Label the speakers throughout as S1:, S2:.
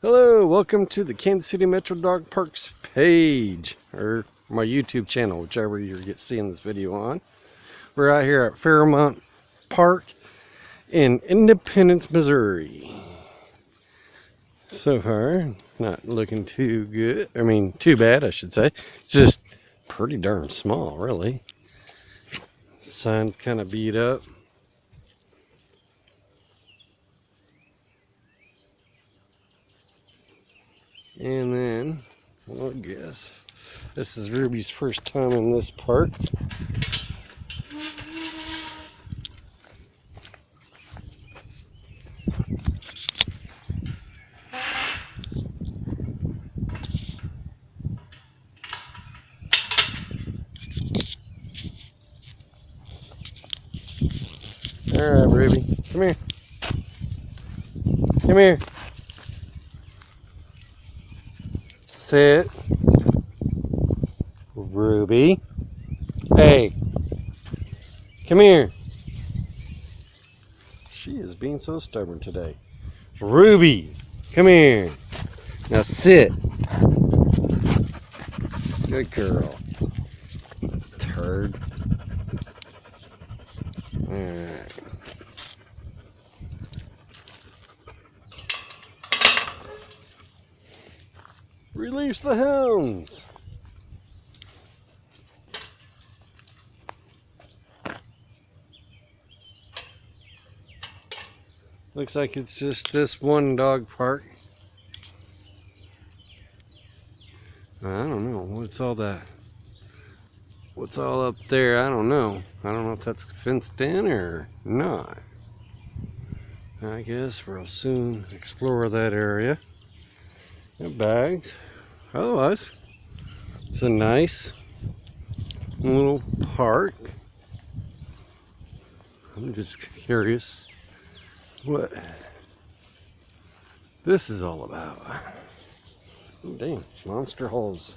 S1: Hello, welcome to the Kansas City Metro Dog Parks page, or my YouTube channel, whichever you're seeing this video on. We're out here at Fairmount Park in Independence, Missouri. So far, not looking too good. Too bad, I should say. It's just pretty darn small, really. Sign's kind of beat up. And then, well, I guess this is Ruby's first time in this park. All right, Ruby, come here. Come here. Sit. Ruby. Hey. Come here. She is being so stubborn today. Ruby. Come here. Now sit. Good girl. Turd. Alright. Release the hounds. Looks like it's just this one dog park. I don't know. What's all that? What's all up there? I don't know. I don't know if that's fenced in or not. I guess we'll soon explore that area. Got bags. Otherwise, it's a nice little park. I'm just curious what this is all about. Oh, dang, monster holes.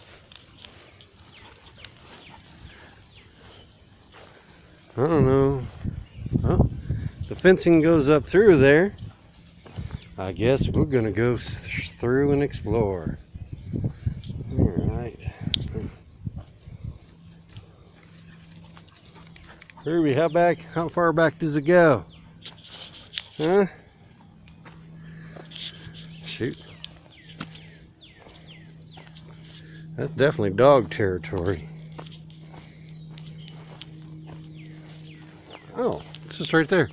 S1: I don't know. Oh, the fencing goes up through there. I guess we're gonna go through and explore. Alright. Ruby, how far back does it go? Huh? Shoot. That's definitely dog territory. Oh, it's just right there.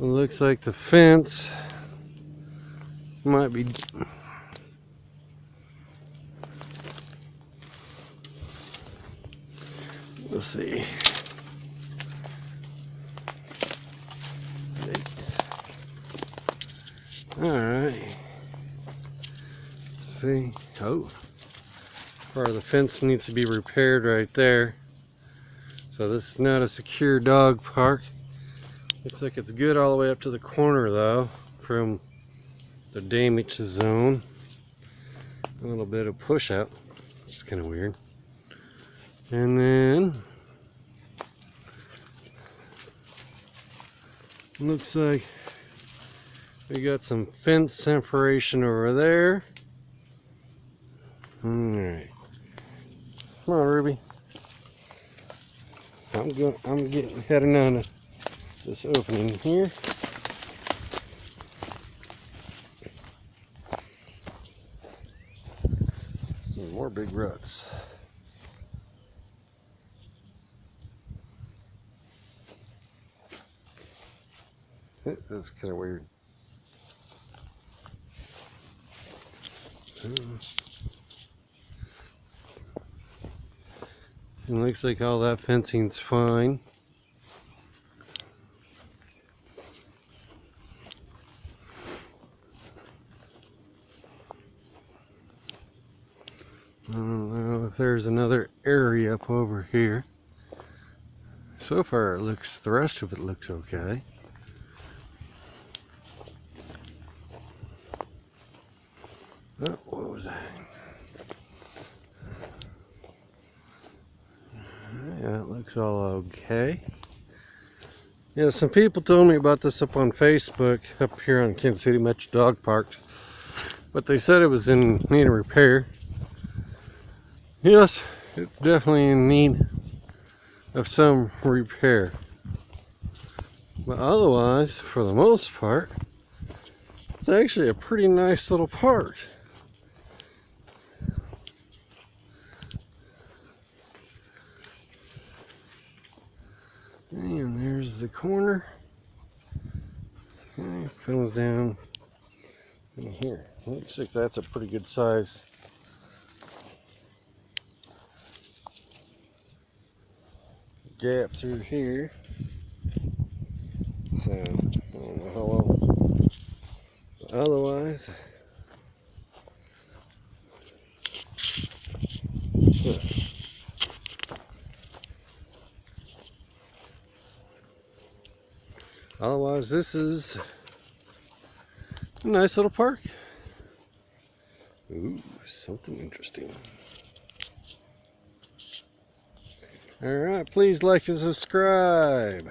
S1: It looks like the fence might be... Let's see. Alright. See. Oh. Part of the fence needs to be repaired right there. So this is not a secure dog park. Looks like it's good all the way up to the corner though, from the damage zone. A little bit of push out, which is kind of weird. And then looks like we got some fence separation over there. Alright. Come on, Ruby. I'm heading on this opening here. Some more big ruts. That's kind of weird. It looks like all that fencing's fine. I don't know if there's another area up over here. So far the rest of it looks okay. Oh, what was that? Yeah, it looks all okay. Yeah, some people told me about this up on Facebook up here on Kansas City Metro Dog Parks, but they said it was in need of repair. Yes, it's definitely in need of some repair, but otherwise, for the most part, it's actually a pretty nice little park. And there's the corner. And it comes down in here. Looks like that's a pretty good size gap through here. So, I don't know how long. But otherwise, this is a nice little park. Ooh, something interesting. Alright, please like and subscribe.